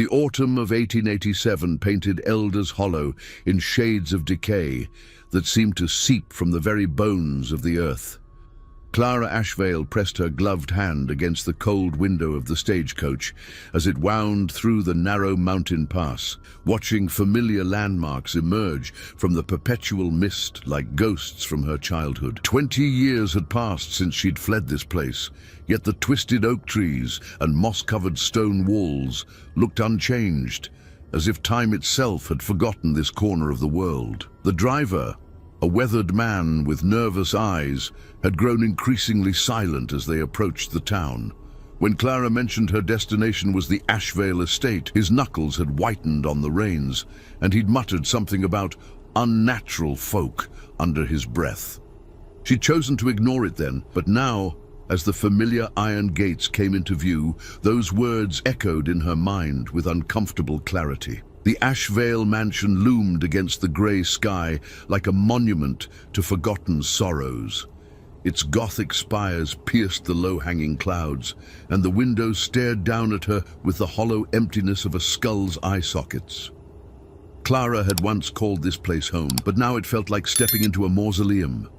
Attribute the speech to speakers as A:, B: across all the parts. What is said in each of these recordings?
A: The autumn of 1887 painted Elders Hollow in shades of decay that seemed to seep from the very bones of the earth. Clara Ashvale pressed her gloved hand against the cold window of the stagecoach as it wound through the narrow mountain pass, watching familiar landmarks emerge from the perpetual mist like ghosts from her childhood. 20 years had passed since she'd fled this place, yet the twisted oak trees and moss-covered stone walls looked unchanged, as if time itself had forgotten this corner of the world. The driver, a weathered man with nervous eyes, had grown increasingly silent as they approached the town. When Clara mentioned her destination was the Ashvale estate, his knuckles had whitened on the reins, and he'd muttered something about unnatural folk under his breath. She'd chosen to ignore it then, but now, as the familiar iron gates came into view, those words echoed in her mind with uncomfortable clarity. The Ashvale mansion loomed against the grey sky like a monument to forgotten sorrows. Its Gothic spires pierced the low-hanging clouds, and the windows stared down at her with the hollow emptiness of a skull's eye sockets. Clara had once called this place home, but now it felt like stepping into a mausoleum.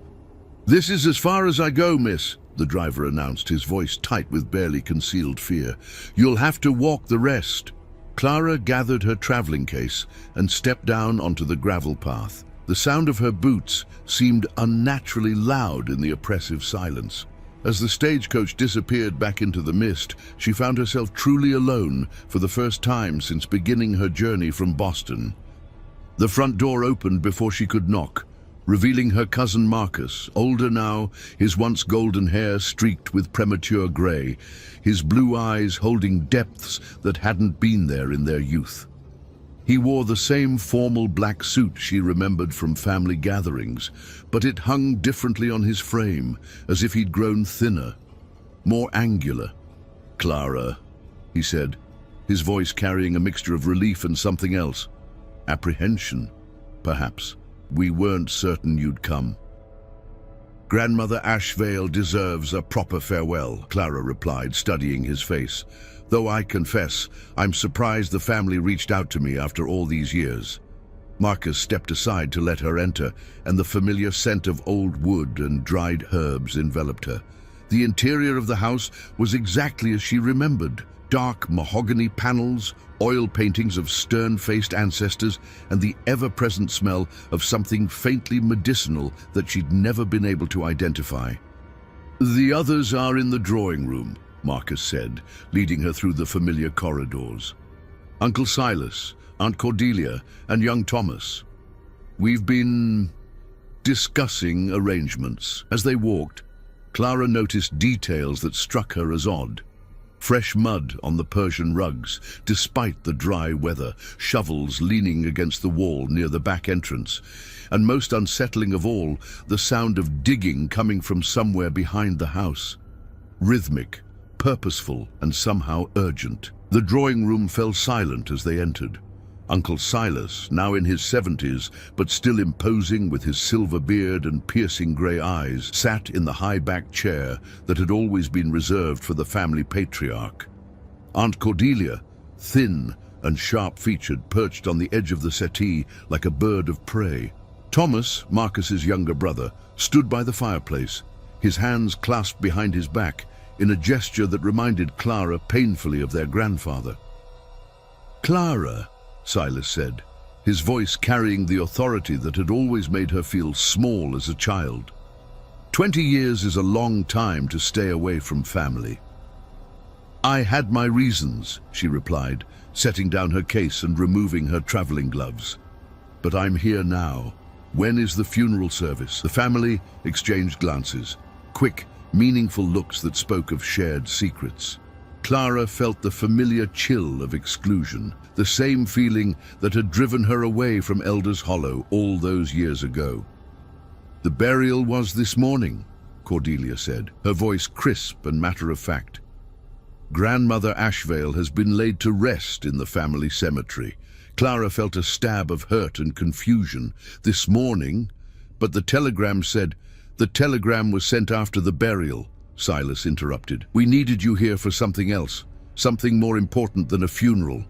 A: "This is as far as I go, miss," the driver announced, his voice tight with barely concealed fear. "You'll have to walk the rest." Clara gathered her traveling case and stepped down onto the gravel path. The sound of her boots seemed unnaturally loud in the oppressive silence. As the stagecoach disappeared back into the mist, she found herself truly alone for the first time since beginning her journey from Boston. The front door opened before she could knock, revealing her cousin Marcus, older now, his once golden hair streaked with premature grey, his blue eyes holding depths that hadn't been there in their youth. He wore the same formal black suit she remembered from family gatherings, but it hung differently on his frame, as if he'd grown thinner, more angular. "Clara," he said, his voice carrying a mixture of relief and something else. Apprehension, perhaps. "We weren't certain you'd come." "Grandmother Ashvale deserves a proper farewell," Clara replied, studying his face. "Though I confess, I'm surprised the family reached out to me after all these years." Marcus stepped aside to let her enter, and the familiar scent of old wood and dried herbs enveloped her. The interior of the house was exactly as she remembered. Dark mahogany panels, oil paintings of stern-faced ancestors, and the ever-present smell of something faintly medicinal that she'd never been able to identify. "The others are in the drawing room," Marcus said, leading her through the familiar corridors. "Uncle Silas, Aunt Cordelia, and young Thomas. We've been discussing arrangements." As they walked, Clara noticed details that struck her as odd. Fresh mud on the Persian rugs, despite the dry weather, shovels leaning against the wall near the back entrance, and most unsettling of all, the sound of digging coming from somewhere behind the house. Rhythmic, purposeful, and somehow urgent. The drawing room fell silent as they entered. Uncle Silas, now in his 70s, but still imposing with his silver beard and piercing grey eyes, sat in the high-backed chair that had always been reserved for the family patriarch. Aunt Cordelia, thin and sharp-featured, perched on the edge of the settee like a bird of prey. Thomas, Marcus's younger brother, stood by the fireplace, his hands clasped behind his back, in a gesture that reminded Clara painfully of their grandfather. "Clara," Silas said, his voice carrying the authority that had always made her feel small as a child. 20 years is a long time to stay away from family." "I had my reasons," she replied, setting down her case and removing her traveling gloves. "But I'm here now. When is the funeral service?" The family exchanged glances, quick, meaningful looks that spoke of shared secrets. Clara felt the familiar chill of exclusion, the same feeling that had driven her away from Elders Hollow all those years ago. "The burial was this morning," Cordelia said, her voice crisp and matter-of-fact. "Grandmother Ashvale has been laid to rest in the family cemetery." Clara felt a stab of hurt and confusion. "This morning? But the telegram said—" "The telegram was sent after the burial," Silas interrupted. "We needed you here for something else, something more important than a funeral."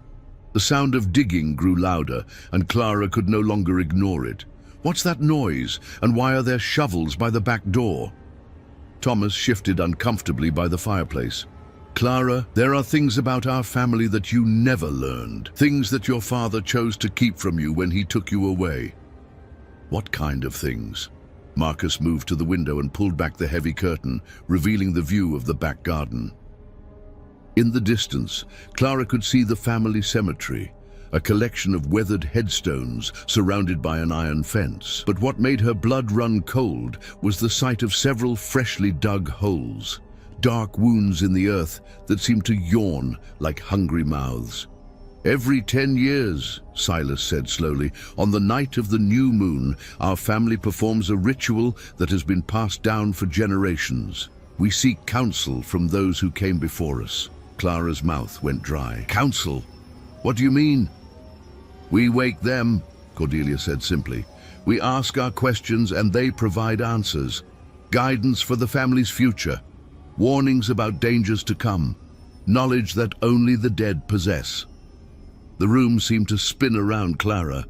A: The sound of digging grew louder, and Clara could no longer ignore it. What's that noise, and why are there shovels by the back door? Thomas shifted uncomfortably by the fireplace. Clara, there are things about our family that you never learned. Things that your father chose to keep from you when he took you away. What kind of things? Marcus moved to the window and pulled back the heavy curtain, revealing the view of the back garden. In the distance, Clara could see the family cemetery, a collection of weathered headstones surrounded by an iron fence. But what made her blood run cold was the sight of several freshly dug holes, dark wounds in the earth that seemed to yawn like hungry mouths. Every 10 years, Silas said slowly, on the night of the new moon, our family performs a ritual that has been passed down for generations. We seek counsel from those who came before us. Clara's mouth went dry. Counsel? What do you mean? We wake them, Cordelia said simply. We ask our questions and they provide answers. Guidance for the family's future. Warnings about dangers to come. Knowledge that only the dead possess. The room seemed to spin around Clara.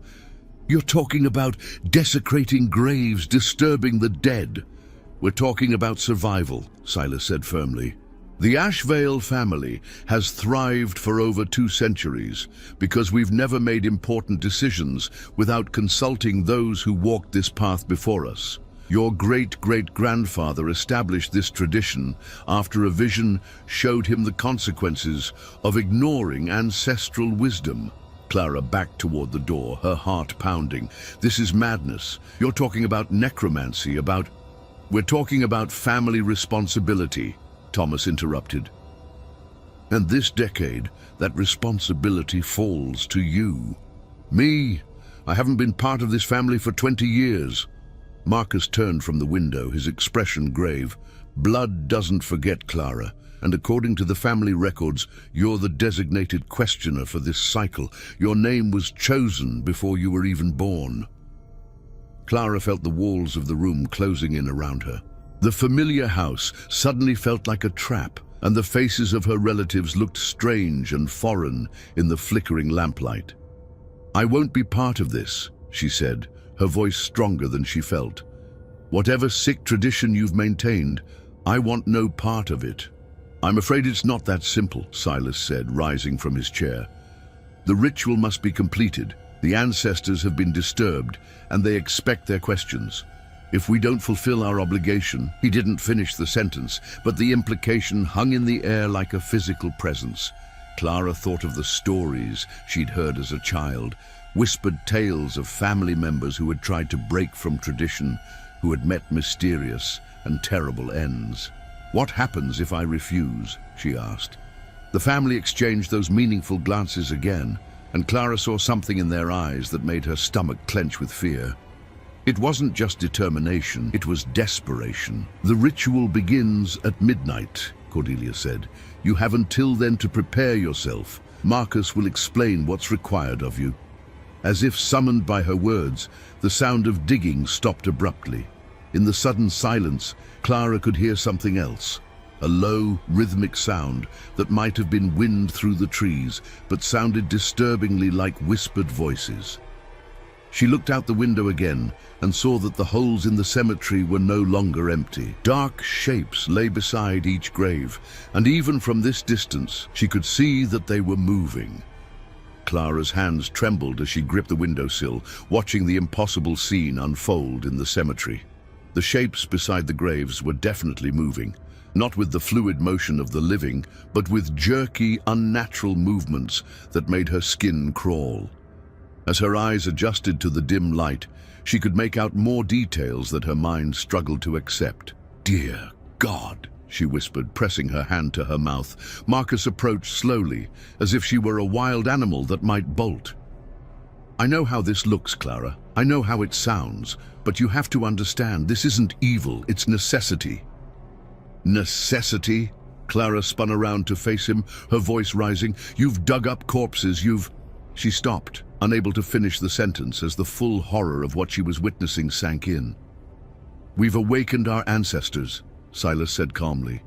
A: You're talking about desecrating graves, disturbing the dead. We're talking about survival, Silas said firmly. The Ashvale family has thrived for over 2 centuries because we've never made important decisions without consulting those who walked this path before us. Your great-great-grandfather established this tradition after a vision showed him the consequences of ignoring ancestral wisdom. Clara backed toward the door, her heart pounding. This is madness. You're talking about necromancy, We're talking about family responsibility, Thomas interrupted. And this decade, that responsibility falls to you. Me? I haven't been part of this family for 20 years. Marcus turned from the window, his expression grave. Blood doesn't forget, Clara, and according to the family records, you're the designated questioner for this cycle. Your name was chosen before you were even born. Clara felt the walls of the room closing in around her. The familiar house suddenly felt like a trap, and the faces of her relatives looked strange and foreign in the flickering lamplight. I won't be part of this, she said, her voice stronger than she felt. Whatever sick tradition you've maintained, I want no part of it. I'm afraid it's not that simple, Silas said, rising from his chair. The ritual must be completed. The ancestors have been disturbed, and they expect their questions. If we don't fulfill our obligation, he didn't finish the sentence, but the implication hung in the air like a physical presence. Clara thought of the stories she'd heard as a child, whispered tales of family members who had tried to break from tradition, who had met mysterious and terrible ends. What happens if I refuse? She asked. The family exchanged those meaningful glances again, and Clara saw something in their eyes that made her stomach clench with fear. It wasn't just determination, it was desperation. The ritual begins at midnight, Cordelia said. You have until then to prepare yourself. Marcus will explain what's required of you. As if summoned by her words, the sound of digging stopped abruptly. In the sudden silence, Clara could hear something else. A low, rhythmic sound that might have been wind through the trees, but sounded disturbingly like whispered voices. She looked out the window again and saw that the holes in the cemetery were no longer empty. Dark shapes lay beside each grave, and even from this distance, she could see that they were moving. Clara's hands trembled as she gripped the windowsill, watching the impossible scene unfold in the cemetery. The shapes beside the graves were definitely moving, not with the fluid motion of the living, but with jerky, unnatural movements that made her skin crawl. As her eyes adjusted to the dim light, she could make out more details that her mind struggled to accept. "Dear God," she whispered, pressing her hand to her mouth. Marcus approached slowly, as if she were a wild animal that might bolt. "I know how this looks, Clara. I know how it sounds, but you have to understand, this isn't evil, it's necessity." "Necessity?" Clara spun around to face him, her voice rising. "You've dug up corpses, you've—" She stopped, unable to finish the sentence as the full horror of what she was witnessing sank in. "We've awakened our ancestors," Silas said calmly.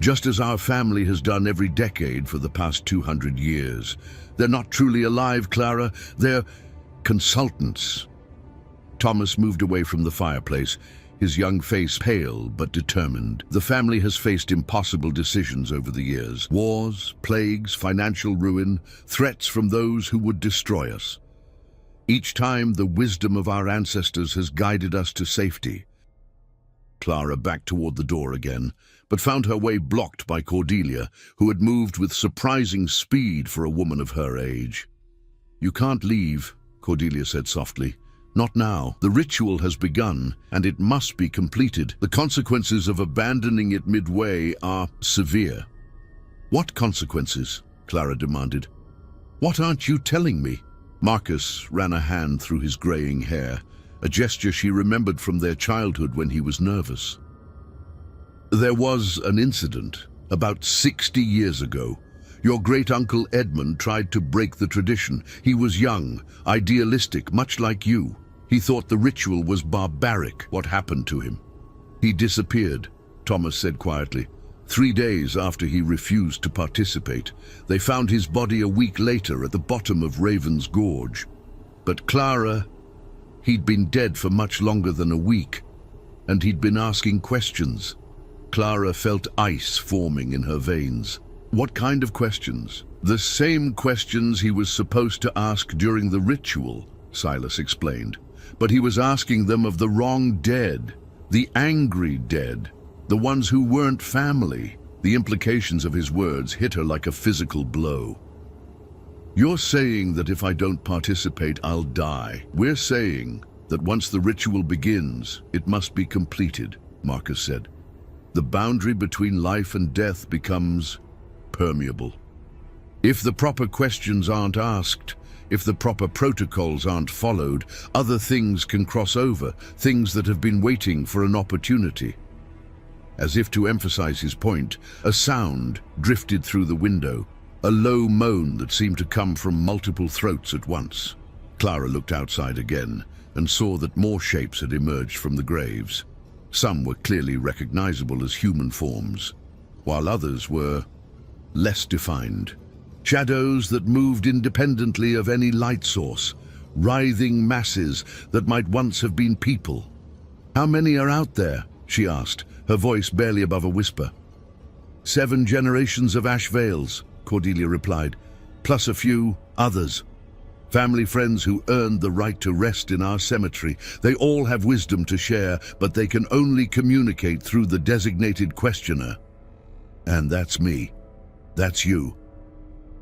A: just as our family has done every decade for the past 200 years. They're not truly alive, Clara. They're consultants. Thomas moved away from the fireplace, his young face pale but determined. The family has faced impossible decisions over the years. Wars, plagues, financial ruin, threats from those who would destroy us. Each time, the wisdom of our ancestors has guided us to safety. Clara backed toward the door again, but found her way blocked by Cordelia, who had moved with surprising speed for a woman of her age. "You can't leave," Cordelia said softly. "Not now. The ritual has begun, and it must be completed. The consequences of abandoning it midway are severe." "What consequences?" Clara demanded. "What aren't you telling me?" Marcus ran a hand through his graying hair, a gesture she remembered from their childhood when he was nervous. "There was an incident about 60 years ago. Your great-uncle Edmund tried to break the tradition. He was young, idealistic, much like you. He thought the ritual was barbaric. What happened to him?" "He disappeared," Thomas said quietly. 3 days after he refused to participate, they found his body a week later at the bottom of Raven's Gorge. But Clara, he'd been dead for much longer than a week, and he'd been asking questions. Clara felt ice forming in her veins. "What kind of questions?" "The same questions he was supposed to ask during the ritual," Silas explained. "But he was asking them of the wrong dead, the angry dead, the ones who weren't family." The implications of his words hit her like a physical blow. "You're saying that if I don't participate, I'll die. We're saying that once the ritual begins, it must be completed," Marcus said. "The boundary between life and death becomes permeable. If the proper questions aren't asked, if the proper protocols aren't followed, other things can cross over, things that have been waiting for an opportunity." As if to emphasize his point, a sound drifted through the window, a low moan that seemed to come from multiple throats at once. Clara looked outside again and saw that more shapes had emerged from the graves. Some were clearly recognizable as human forms, while others were less defined. Shadows that moved independently of any light source, writhing masses that might once have been people. "How many are out there?" she asked, her voice barely above a whisper. 7 generations of Ashvales," Cordelia replied, "plus a few others. Family friends who earned the right to rest in our cemetery. They all have wisdom to share, but they can only communicate through the designated questioner. And that's me. That's you."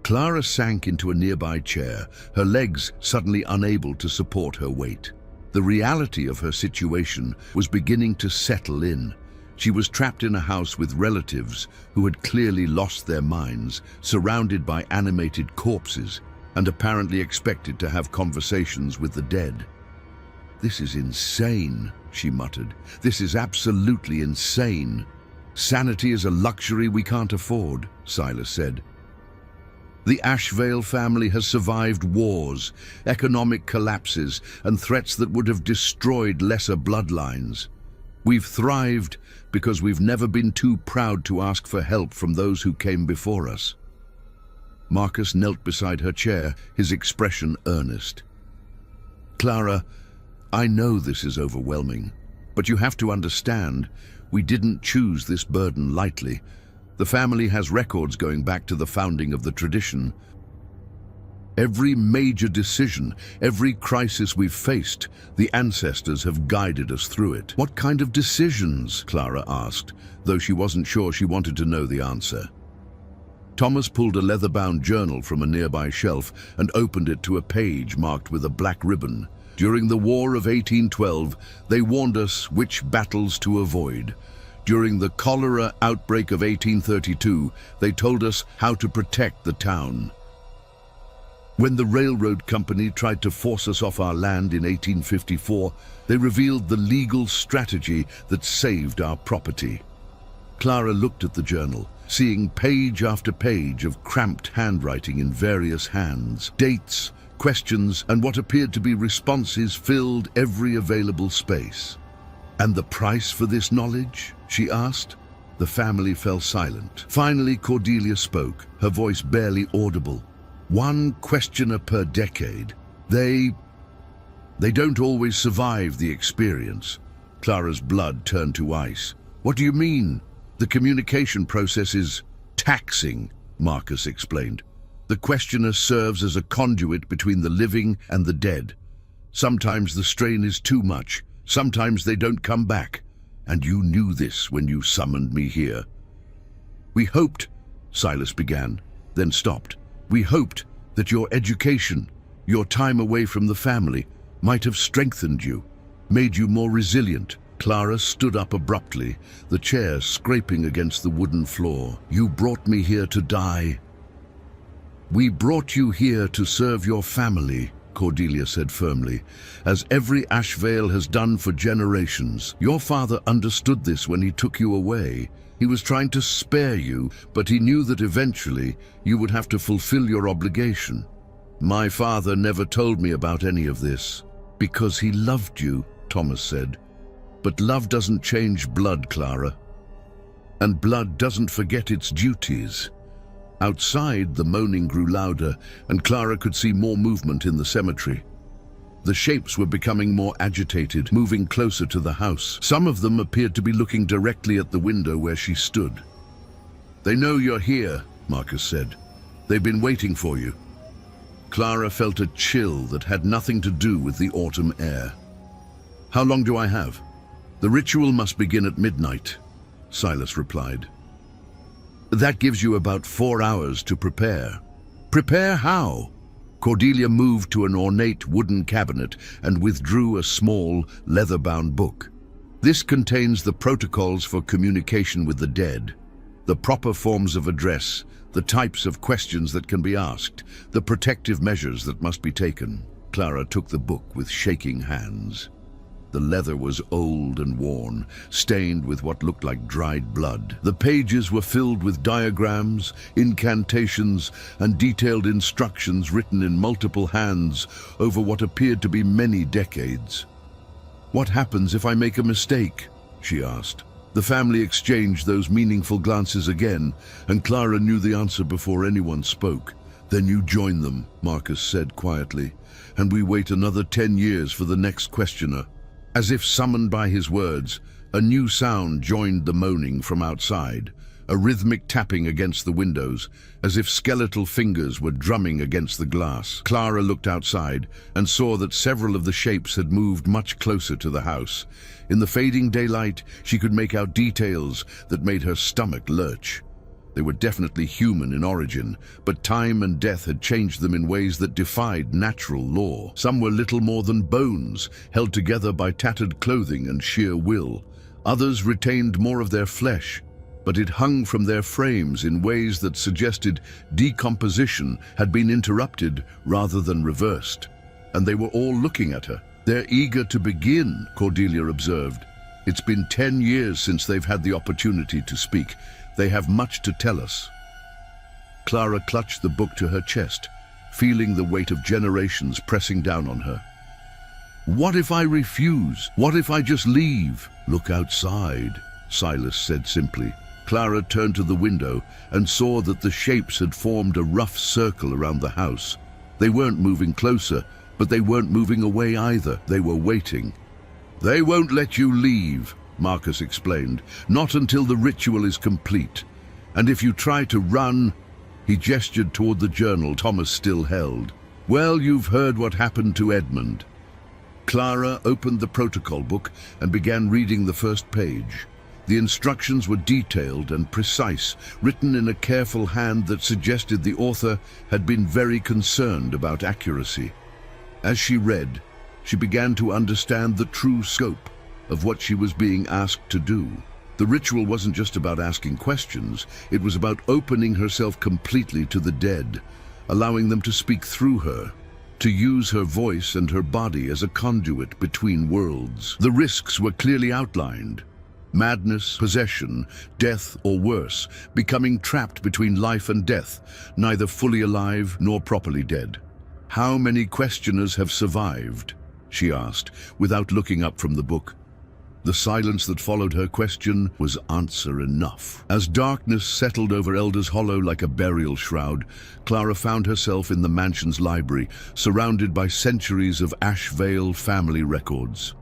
A: Clara sank into a nearby chair, her legs suddenly unable to support her weight. The reality of her situation was beginning to settle in. She was trapped in a house with relatives who had clearly lost their minds, surrounded by animated corpses, and apparently expected to have conversations with the dead. "This is insane," she muttered. "This is absolutely insane." "Sanity is a luxury we can't afford," Silas said. "The Ashvale family has survived wars, economic collapses, and threats that would have destroyed lesser bloodlines. We've thrived because we've never been too proud to ask for help from those who came before us." Marcus knelt beside her chair, his expression earnest. "Clara, I know this is overwhelming, but you have to understand, we didn't choose this burden lightly. The family has records going back to the founding of the tradition. Every major decision, every crisis we've faced, the ancestors have guided us through it." "What kind of decisions?" Clara asked, though she wasn't sure she wanted to know the answer. Thomas pulled a leather-bound journal from a nearby shelf and opened it to a page marked with a black ribbon. "During the War of 1812, they warned us which battles to avoid. During the cholera outbreak of 1832, they told us how to protect the town. When the railroad company tried to force us off our land in 1854, they revealed the legal strategy that saved our property." Clara looked at the journal, seeing page after page of cramped handwriting in various hands. Dates, questions, and what appeared to be responses filled every available space. "And the price for this knowledge?" she asked. The family fell silent. Finally, Cordelia spoke, her voice barely audible. One questioner per decade. They don't always survive the experience. Clara's blood turned to ice. What do you mean? The communication process is taxing, Marcus explained. The questioner serves as a conduit between the living and the dead. Sometimes the strain is too much. Sometimes they don't come back. And you knew this when you summoned me here. We hoped, Silas began, then stopped. We hoped that your education, your time away from the family, might have strengthened you, made you more resilient. Clara stood up abruptly, the chair scraping against the wooden floor. You brought me here to die. We brought you here to serve your family, Cordelia said firmly, as every Ashvale has done for generations. Your father understood this when he took you away. He was trying to spare you, but he knew that eventually you would have to fulfill your obligation. My father never told me about any of this. Because he loved you, Thomas said. But love doesn't change blood, Clara. And blood doesn't forget its duties. Outside, the moaning grew louder, and Clara could see more movement in the cemetery. The shapes were becoming more agitated, moving closer to the house. Some of them appeared to be looking directly at the window where she stood. They know you're here, Marcus said. They've been waiting for you. Clara felt a chill that had nothing to do with the autumn air. How long do I have? The ritual must begin at midnight, Silas replied. That gives you about 4 hours to prepare. Prepare how? Cordelia moved to an ornate wooden cabinet and withdrew a small, leather-bound book. This contains the protocols for communication with the dead, the proper forms of address, the types of questions that can be asked, the protective measures that must be taken. Clara took the book with shaking hands. The leather was old and worn, stained with what looked like dried blood. The pages were filled with diagrams, incantations, and detailed instructions written in multiple hands over what appeared to be many decades. What happens if I make a mistake? She asked. The family exchanged those meaningful glances again, and Clara knew the answer before anyone spoke. Then you join them, Marcus said quietly, and we wait another 10 years for the next questioner. As if summoned by his words, a new sound joined the moaning from outside, a rhythmic tapping against the windows, as if skeletal fingers were drumming against the glass. Clara looked outside and saw that several of the shapes had moved much closer to the house. In the fading daylight, she could make out details that made her stomach lurch. They were definitely human in origin, but time and death had changed them in ways that defied natural law. Some were little more than bones, held together by tattered clothing and sheer will. Others retained more of their flesh, but it hung from their frames in ways that suggested decomposition had been interrupted rather than reversed. And they were all looking at her. They're eager to begin, Cordelia observed. It's been 10 years since they've had the opportunity to speak. They have much to tell us. Clara clutched the book to her chest, feeling the weight of generations pressing down on her. What if I refuse? What if I just leave? Look outside, Silas said simply. Clara turned to the window and saw that the shapes had formed a rough circle around the house. They weren't moving closer, but they weren't moving away either. They were waiting. They won't let you leave, Marcus explained, not until the ritual is complete. And if you try to run, he gestured toward the journal Thomas still held. Well, you've heard what happened to Edmund. Clara opened the protocol book and began reading the first page. The instructions were detailed and precise, written in a careful hand that suggested the author had been very concerned about accuracy. As she read, she began to understand the true scope of what she was being asked to do. The ritual wasn't just about asking questions, it was about opening herself completely to the dead, allowing them to speak through her, to use her voice and her body as a conduit between worlds. The risks were clearly outlined. Madness, possession, death, or worse, becoming trapped between life and death, neither fully alive nor properly dead. How many questioners have survived? She asked, without looking up from the book. The silence that followed her question was answer enough. As darkness settled over Elders Hollow like a burial shroud, Clara found herself in the mansion's library, surrounded by centuries of Ashvale family records.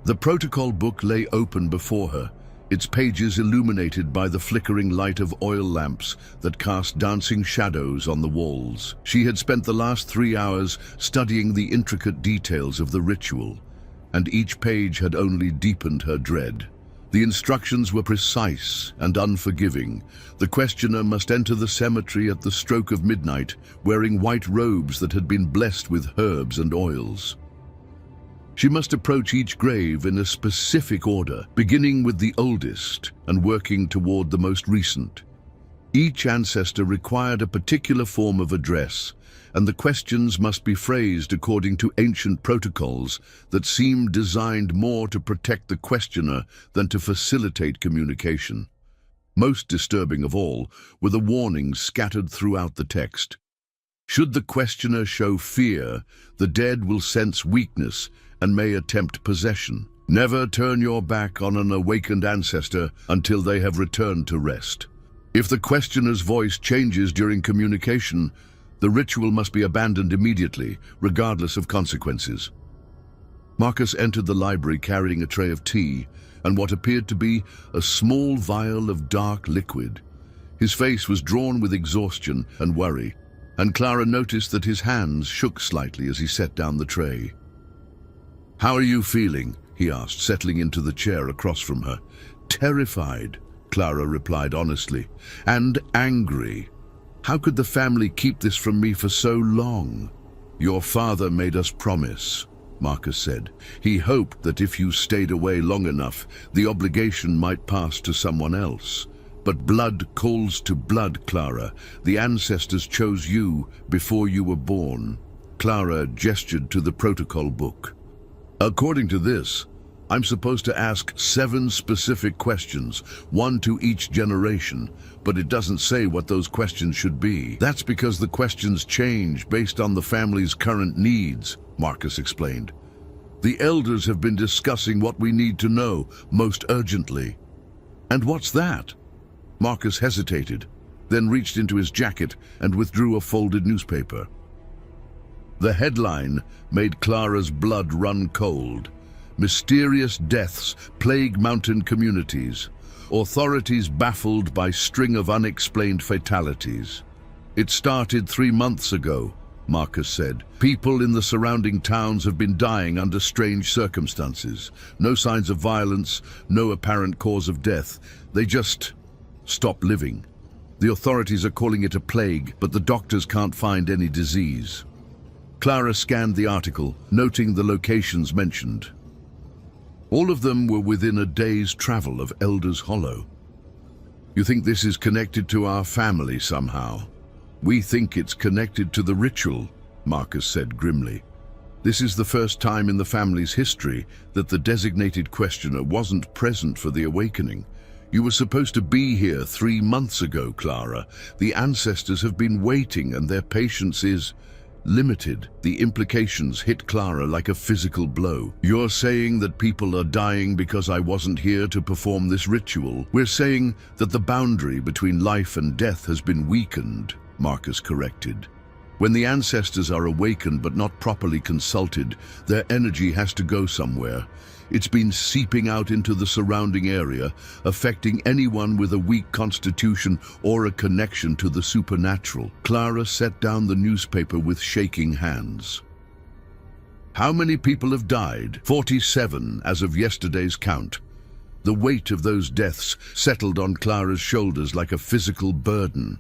A: The protocol book lay open before her, its pages illuminated by the flickering light of oil lamps that cast dancing shadows on the walls. She had spent the last 3 hours studying the intricate details of the ritual, and each page had only deepened her dread. The instructions were precise and unforgiving. The questioner must enter the cemetery at the stroke of midnight, wearing white robes that had been blessed with herbs and oils. She must approach each grave in a specific order, beginning with the oldest and working toward the most recent. Each ancestor required a particular form of address, and the questions must be phrased according to ancient protocols that seemed designed more to protect the questioner than to facilitate communication. Most disturbing of all were the warnings scattered throughout the text. Should the questioner show fear, the dead will sense weakness and may attempt possession. Never turn your back on an awakened ancestor until they have returned to rest. If the questioner's voice changes during communication, the ritual must be abandoned immediately, regardless of consequences. Marcus entered the library carrying a tray of tea and what appeared to be a small vial of dark liquid. His face was drawn with exhaustion and worry, and Clara noticed that his hands shook slightly as he set down the tray. "How are you feeling?" he asked, settling into the chair across from her. "Terrified," Clara replied honestly, "and angry. How could the family keep this from me for so long?" "Your father made us promise," Marcus said. "He hoped that if you stayed away long enough, the obligation might pass to someone else. But blood calls to blood, Clara. The ancestors chose you before you were born." Clara gestured to the protocol book. "According to this, I'm supposed to ask 7 specific questions, 1 to each generation, but it doesn't say what those questions should be." "That's because the questions change based on the family's current needs," Marcus explained. "The elders have been discussing what we need to know most urgently." "And what's that?" Marcus hesitated, then reached into his jacket and withdrew a folded newspaper. The headline made Clara's blood run cold. "Mysterious deaths plague mountain communities. Authorities baffled by string of unexplained fatalities." "It started 3 months ago," Marcus said. "People in the surrounding towns have been dying under strange circumstances. No signs of violence, no apparent cause of death. They just stop living. The authorities are calling it a plague, but the doctors can't find any disease." Clara scanned the article, noting the locations mentioned. All of them were within a day's travel of Elders Hollow. "You think this is connected to our family somehow?" "We think it's connected to the ritual," Marcus said grimly. "This is the first time in the family's history that the designated questioner wasn't present for the awakening. You were supposed to be here 3 months ago, Clara. The ancestors have been waiting and their patience is limited." The implications hit Clara like a physical blow. "You're saying that people are dying because I wasn't here to perform this ritual?" "We're saying that the boundary between life and death has been weakened," Marcus corrected. "When the ancestors are awakened but not properly consulted, their energy has to go somewhere. It's been seeping out into the surrounding area, affecting anyone with a weak constitution or a connection to the supernatural." Clara set down the newspaper with shaking hands. "How many people have died?" 47 as of yesterday's count. The weight of those deaths settled on Clara's shoulders like a physical burden.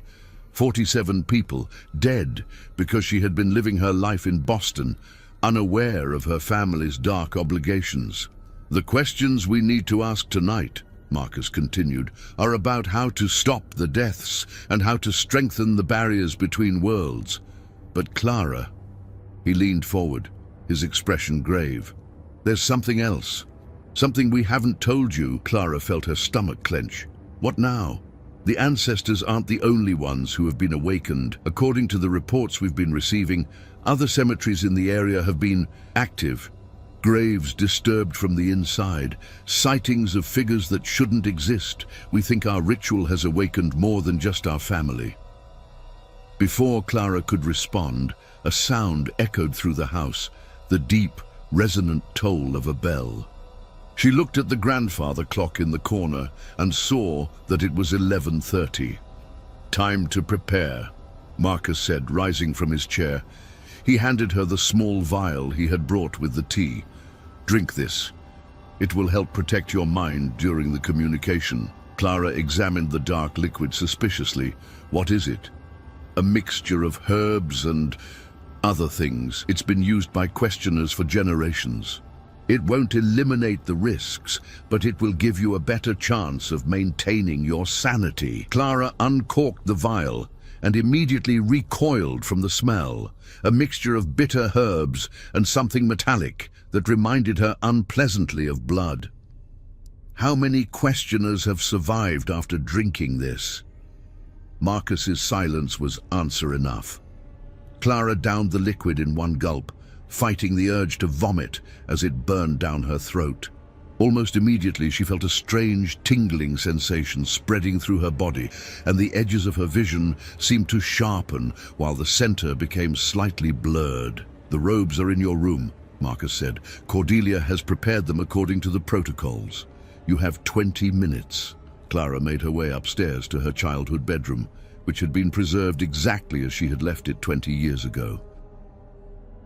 A: 47 people dead because she had been living her life in Boston, unaware of her family's dark obligations. "The questions we need to ask tonight," Marcus continued, "are about how to stop the deaths and how to strengthen the barriers between worlds. But Clara," he leaned forward, his expression grave, "there's something else. Something we haven't told you." Clara felt her stomach clench. "What now?" "The ancestors aren't the only ones who have been awakened. According to the reports we've been receiving, other cemeteries in the area have been active. Graves disturbed from the inside, sightings of figures that shouldn't exist. We think our ritual has awakened more than just our family. Before Clara could respond, a sound echoed through the house, the deep, resonant toll of a bell. She looked at the grandfather clock in the corner and saw that it was 11:30. "Time to prepare," Marcus said, rising from his chair. He handed her the small vial he had brought with the tea. "Drink this. It will help protect your mind during the communication." Clara examined the dark liquid suspiciously. "What is it?" "A mixture of herbs and other things. It's been used by questioners for generations. It won't eliminate the risks, but it will give you a better chance of maintaining your sanity." Clara uncorked the vial and immediately recoiled from the smell, a mixture of bitter herbs and something metallic that reminded her unpleasantly of blood. How many questioners have survived after drinking this? Marcus's silence was answer enough. Clara downed the liquid in one gulp, fighting the urge to vomit as it burned down her throat. Almost immediately she felt a strange tingling sensation spreading through her body, and the edges of her vision seemed to sharpen while the center became slightly blurred. "The robes are in your room," Marcus said. "Cordelia has prepared them according to the protocols. You have 20 minutes. Clara made her way upstairs to her childhood bedroom, which had been preserved exactly as she had left it 20 years ago.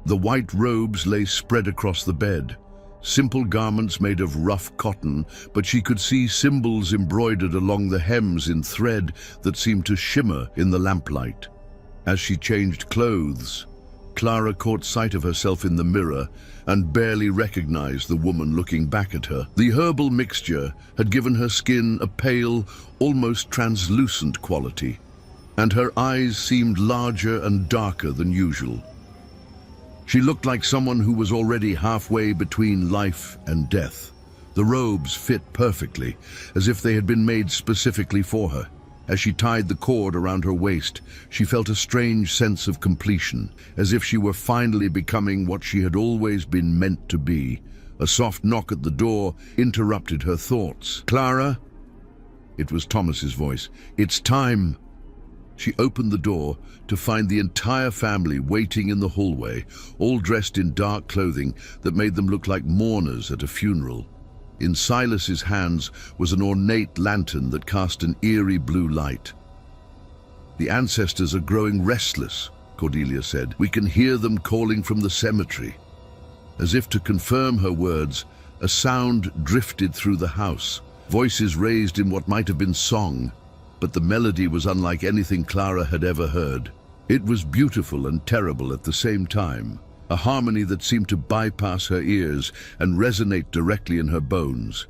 A: The white robes lay spread across the bed, simple garments made of rough cotton, but she could see symbols embroidered along the hems in thread that seemed to shimmer in the lamplight. As she changed clothes, Clara caught sight of herself in the mirror and barely recognized the woman looking back at her. The herbal mixture had given her skin a pale, almost translucent quality, and her eyes seemed larger and darker than usual. She looked like someone who was already halfway between life and death. The robes fit perfectly, as if they had been made specifically for her. As she tied the cord around her waist, she felt a strange sense of completion, as if she were finally becoming what she had always been meant to be. A soft knock at the door interrupted her thoughts. "Clara?" It was Thomas's voice. "It's time." She opened the door to find the entire family waiting in the hallway, all dressed in dark clothing that made them look like mourners at a funeral. In Silas's hands was an ornate lantern that cast an eerie blue light. "The ancestors are growing restless," Cordelia said. "We can hear them calling from the cemetery." As if to confirm her words, a sound drifted through the house, voices raised in what might have been song, but the melody was unlike anything Clara had ever heard. It was beautiful and terrible at the same time, a harmony that seemed to bypass her ears and resonate directly in her bones.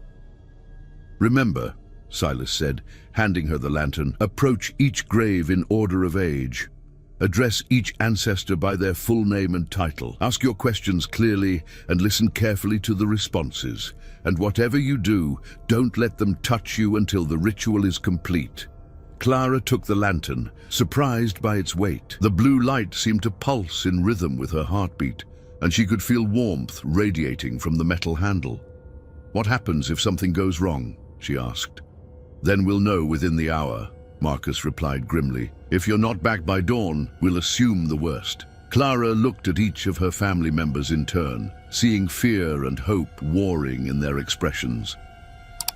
A: "Remember," Silas said, handing her the lantern, "approach each grave in order of age. Address each ancestor by their full name and title. Ask your questions clearly and listen carefully to the responses. And whatever you do, don't let them touch you until the ritual is complete." Clara took the lantern, surprised by its weight. The blue light seemed to pulse in rhythm with her heartbeat, and she could feel warmth radiating from the metal handle. "What happens if something goes wrong?" she asked. "Then we'll know within the hour," Marcus replied grimly. "If you're not back by dawn, we'll assume the worst." Clara looked at each of her family members in turn, seeing fear and hope warring in their expressions.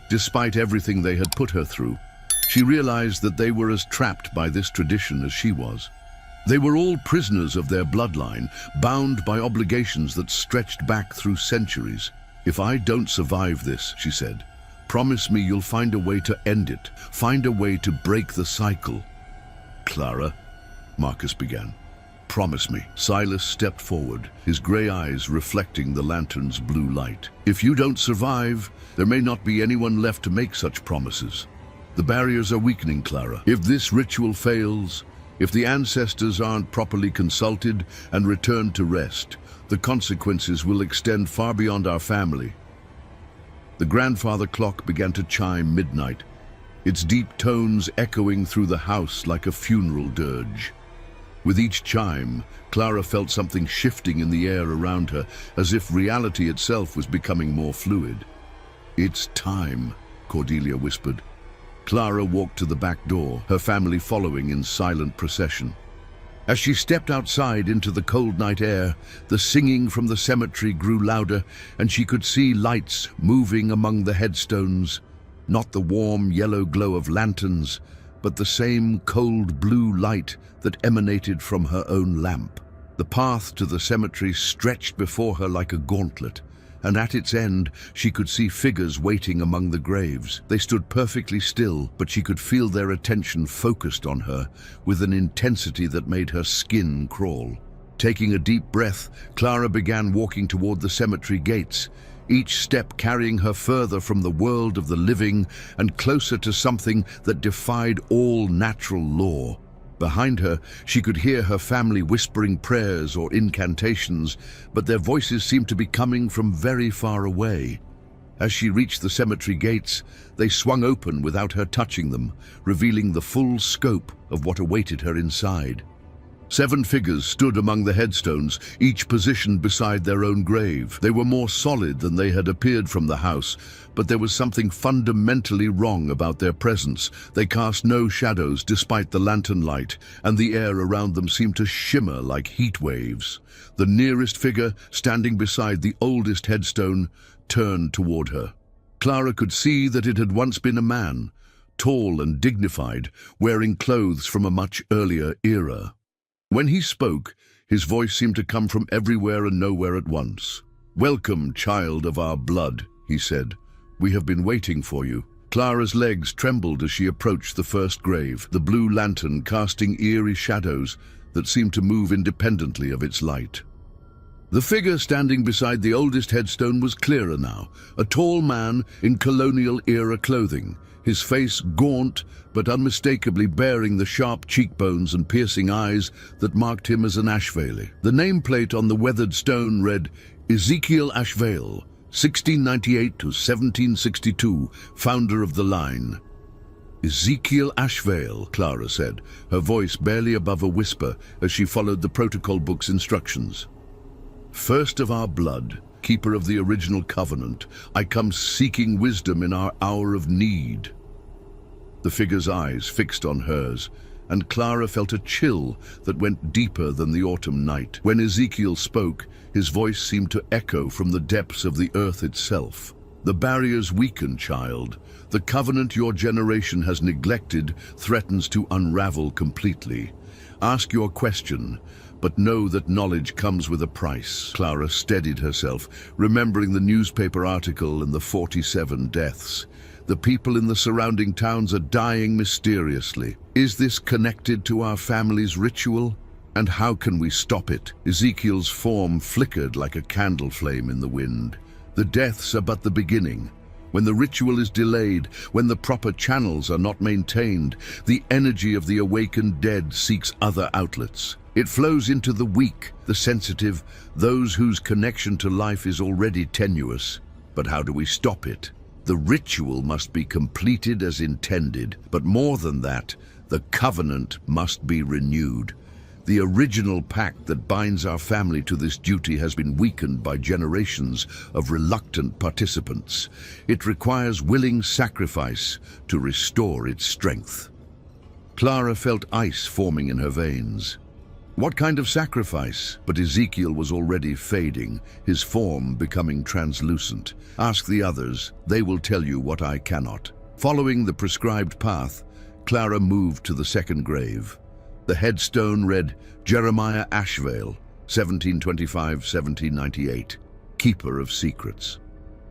A: Despite everything they had put her through, she realized that they were as trapped by this tradition as she was. They were all prisoners of their bloodline, bound by obligations that stretched back through centuries. "If I don't survive this," she said, "promise me you'll find a way to end it, find a way to break the cycle." "Clara," Marcus began. "Promise me." Silas stepped forward, his gray eyes reflecting the lantern's blue light. "If you don't survive, there may not be anyone left to make such promises. The barriers are weakening, Clara. If this ritual fails, if the ancestors aren't properly consulted and returned to rest, the consequences will extend far beyond our family." The grandfather clock began to chime midnight, its deep tones echoing through the house like a funeral dirge. With each chime, Clara felt something shifting in the air around her, as if reality itself was becoming more fluid. "It's time," Cordelia whispered. Clara walked to the back door, her family following in silent procession. As she stepped outside into the cold night air, the singing from the cemetery grew louder, and she could see lights moving among the headstones. Not the warm yellow glow of lanterns, but the same cold blue light that emanated from her own lamp. The path to the cemetery stretched before her like a gauntlet, and at its end she could see figures waiting among the graves. They stood perfectly still, but she could feel their attention focused on her with an intensity that made her skin crawl. Taking a deep breath, Clara began walking toward the cemetery gates, each step carrying her further from the world of the living and closer to something that defied all natural law. Behind her, she could hear her family whispering prayers or incantations, but their voices seemed to be coming from very far away. As she reached the cemetery gates, they swung open without her touching them, revealing the full scope of what awaited her inside. 7 figures stood among the headstones, each positioned beside their own grave. They were more solid than they had appeared from the house, but there was something fundamentally wrong about their presence. They cast no shadows despite the lantern light, and the air around them seemed to shimmer like heat waves. The nearest figure, standing beside the oldest headstone, turned toward her. Clara could see that it had once been a man, tall and dignified, wearing clothes from a much earlier era. When he spoke, his voice seemed to come from everywhere and nowhere at once. "Welcome, child of our blood," he said. "We have been waiting for you." Clara's legs trembled as she approached the first grave, the blue lantern casting eerie shadows that seemed to move independently of its light. The figure standing beside the oldest headstone was clearer now, a tall man in colonial-era clothing, his face gaunt but unmistakably bearing the sharp cheekbones and piercing eyes that marked him as an Ashvale. The nameplate on the weathered stone read, "Ezekiel Ashvale, 1698 to 1762, founder of the line." "Ezekiel Ashvale," Clara said, her voice barely above a whisper as she followed the protocol book's instructions. "First of our blood, keeper of the original covenant, I come seeking wisdom in our hour of need." The figure's eyes fixed on hers, and Clara felt a chill that went deeper than the autumn night. When Ezekiel spoke, his voice seemed to echo from the depths of the earth itself. "The barriers weaken, child. The covenant your generation has neglected threatens to unravel completely. Ask your question, but know that knowledge comes with a price." Clara steadied herself, remembering the newspaper article and the 47 deaths. The people in the surrounding towns are dying mysteriously. Is this connected to our family's ritual? And how can we stop it? Ezekiel's form flickered like a candle flame in the wind. The deaths are but the beginning. When the ritual is delayed, when the proper channels are not maintained, the energy of the awakened dead seeks other outlets. It flows into the weak, the sensitive, those whose connection to life is already tenuous. But how do we stop it? The ritual must be completed as intended, but more than that, the covenant must be renewed. The original pact that binds our family to this duty has been weakened by generations of reluctant participants. It requires willing sacrifice to restore its strength. Clara felt ice forming in her veins. What kind of sacrifice? But Ezekiel was already fading, his form becoming translucent. Ask the others, they will tell you what I cannot. Following the prescribed path, Clara moved to the second grave. The headstone read, Jeremiah Ashvale, 1725-1798, Keeper of Secrets.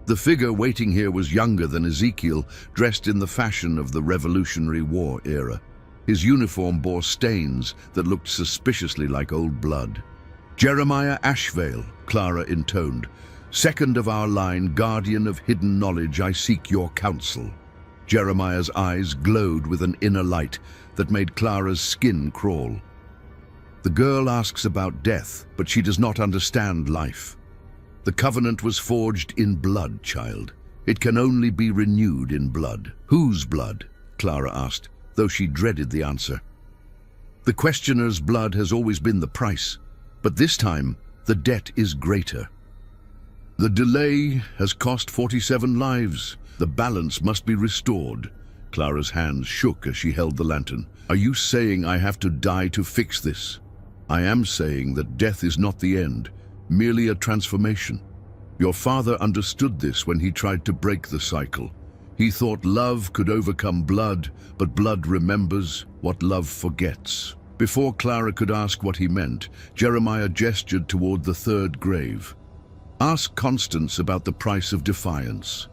A: The figure waiting here was younger than Ezekiel, dressed in the fashion of the Revolutionary War era. His uniform bore stains that looked suspiciously like old blood. Jeremiah Ashvale, Clara intoned. Second of our line, guardian of hidden knowledge, I seek your counsel. Jeremiah's eyes glowed with an inner light that made Clara's skin crawl. The girl asks about death, but she does not understand life. The covenant was forged in blood, child. It can only be renewed in blood. Whose blood? Clara asked, though she dreaded the answer. The questioner's blood has always been the price, but this time the debt is greater. The delay has cost 47 lives. The balance must be restored. Clara's hands shook as she held the lantern. Are you saying I have to die to fix this? I am saying that death is not the end, merely a transformation. Your father understood this when he tried to break the cycle. He thought love could overcome blood, but blood remembers what love forgets. Before Clara could ask what he meant, Jeremiah gestured toward the third grave. Ask Constance about the price of defiance.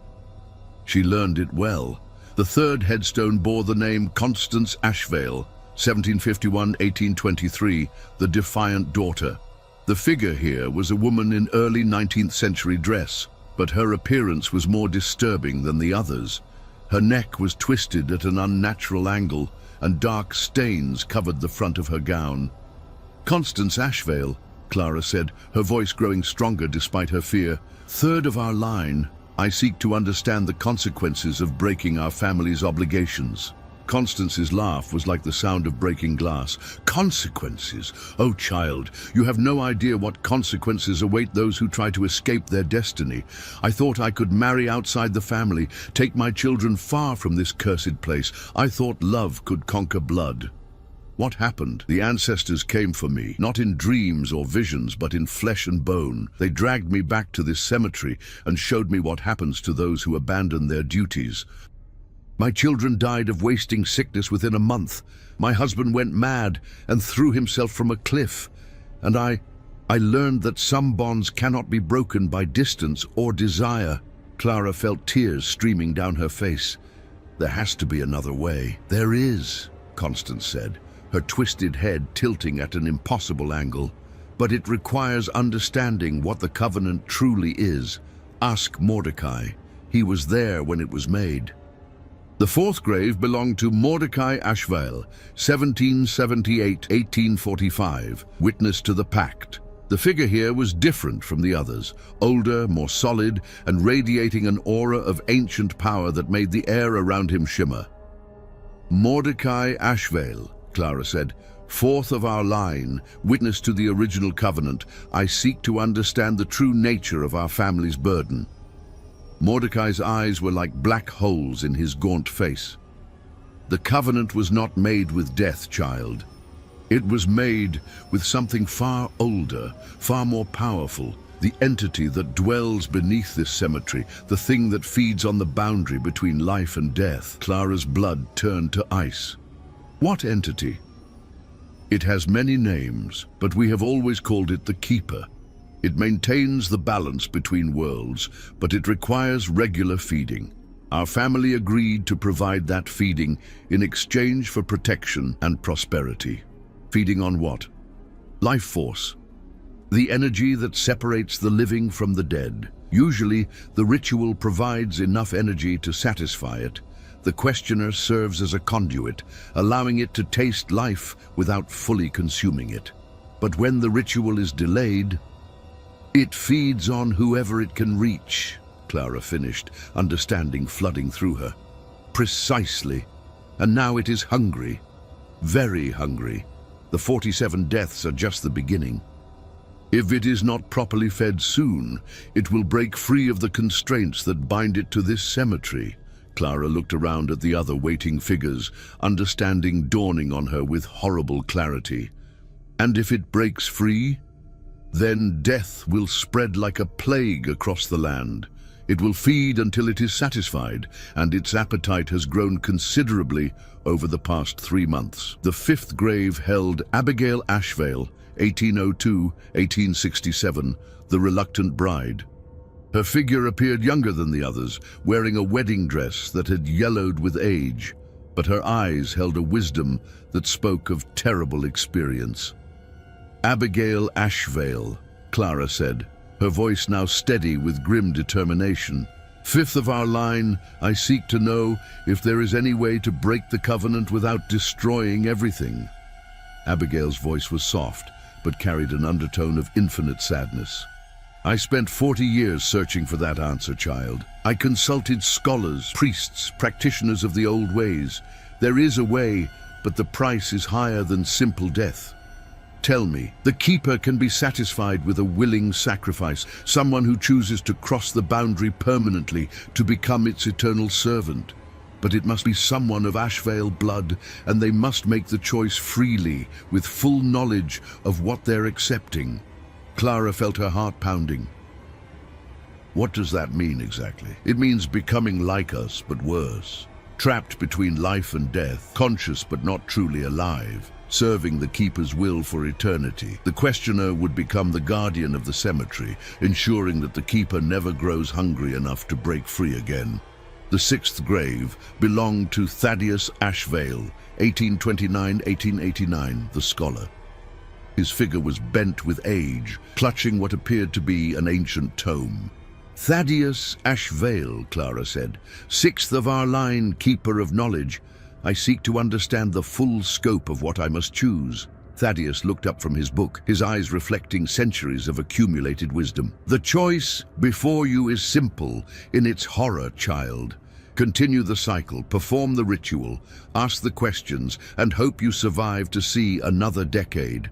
A: She learned it well. The third headstone bore the name Constance Ashvale, 1751-1823, the defiant daughter. The figure here was a woman in early 19th century dress, but her appearance was more disturbing than the others. Her neck was twisted at an unnatural angle, and dark stains covered the front of her gown. Constance Ashvale, Clara said, her voice growing stronger despite her fear. Third of our line, I seek to understand the consequences of breaking our family's obligations. Constance's laugh was like the sound of breaking glass. Consequences? Oh, child, you have no idea what consequences await those who try to escape their destiny. I thought I could marry outside the family, take my children far from this cursed place. I thought love could conquer blood. What happened? The ancestors came for me, not in dreams or visions, but in flesh and bone. They dragged me back to this cemetery and showed me what happens to those who abandon their duties. My children died of wasting sickness within a month. My husband went mad and threw himself from a cliff. And I learned that some bonds cannot be broken by distance or desire. Clara felt tears streaming down her face. There has to be another way. There is, Constance said, her twisted head tilting at an impossible angle. But it requires understanding what the covenant truly is. Ask Mordecai. He was there when it was made. The fourth grave belonged to Mordecai Ashvale, 1778-1845, witness to the pact. The figure here was different from the others, older, more solid, and radiating an aura of ancient power that made the air around him shimmer. Mordecai Ashvale, Clara said, fourth of our line, witness to the original covenant, I seek to understand the true nature of our family's burden. Mordecai's eyes were like black holes in his gaunt face. The covenant was not made with death, child. It was made with something far older, far more powerful, the entity that dwells beneath this cemetery, the thing that feeds on the boundary between life and death. Clara's blood turned to ice. What entity? It has many names, but we have always called it the Keeper. It maintains the balance between worlds, but it requires regular feeding. Our family agreed to provide that feeding in exchange for protection and prosperity. Feeding on what? Life force. The energy that separates the living from the dead. Usually, the ritual provides enough energy to satisfy it. The questioner serves as a conduit, allowing it to taste life without fully consuming it. But when the ritual is delayed, it feeds on whoever it can reach, Clara finished, understanding flooding through her. Precisely. And now it is hungry. Very hungry. The 47 deaths are just the beginning. If it is not properly fed soon, it will break free of the constraints that bind it to this cemetery. Clara looked around at the other waiting figures, understanding dawning on her with horrible clarity. And if it breaks free, then death will spread like a plague across the land. It will feed until it is satisfied, and its appetite has grown considerably over the past 3 months. The fifth grave held Abigail Ashvale, 1802-1867, the reluctant bride. Her figure appeared younger than the others, wearing a wedding dress that had yellowed with age, but her eyes held a wisdom that spoke of terrible experience. Abigail Ashvale, Clara said, her voice now steady with grim determination. Fifth of our line, I seek to know if there is any way to break the covenant without destroying everything. Abigail's voice was soft, but carried an undertone of infinite sadness. I spent 40 years searching for that answer, child. I consulted scholars, priests, practitioners of the old ways. There is a way, but the price is higher than simple death. Tell me, the keeper can be satisfied with a willing sacrifice, someone who chooses to cross the boundary permanently to become its eternal servant. But it must be someone of Ashvale blood, and they must make the choice freely, with full knowledge of what they're accepting. Clara felt her heart pounding. What does that mean exactly? It means becoming like us, but worse. Trapped between life and death, conscious but not truly alive, serving the keeper's will for eternity. The questioner would become the guardian of the cemetery, ensuring that the keeper never grows hungry enough to break free again. The sixth grave belonged to Thaddeus Ashvale, 1829-1889, the scholar. His figure was bent with age, clutching what appeared to be an ancient tome. "Thaddeus Ashvale," Clara said, "sixth of our line, keeper of knowledge. I seek to understand the full scope of what I must choose." Thaddeus looked up from his book, his eyes reflecting centuries of accumulated wisdom. "The choice before you is simple in its horror, child. Continue the cycle, perform the ritual, ask the questions, and hope you survive to see another decade,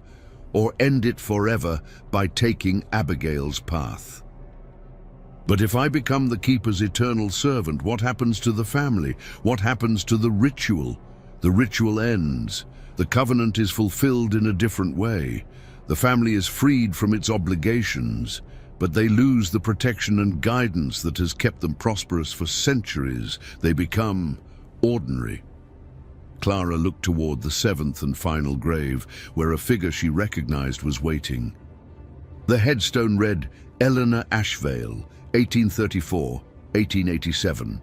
A: or end it forever by taking Abigail's path." "But if I become the keeper's eternal servant, what happens to the family? What happens to the ritual? The ritual ends. The covenant is fulfilled in a different way. The family is freed from its obligations, but they lose the protection and guidance that has kept them prosperous for centuries. They become ordinary." Clara looked toward the seventh and final grave, where a figure she recognized was waiting. The headstone read, "Eleanor Ashvale, 1834-1887.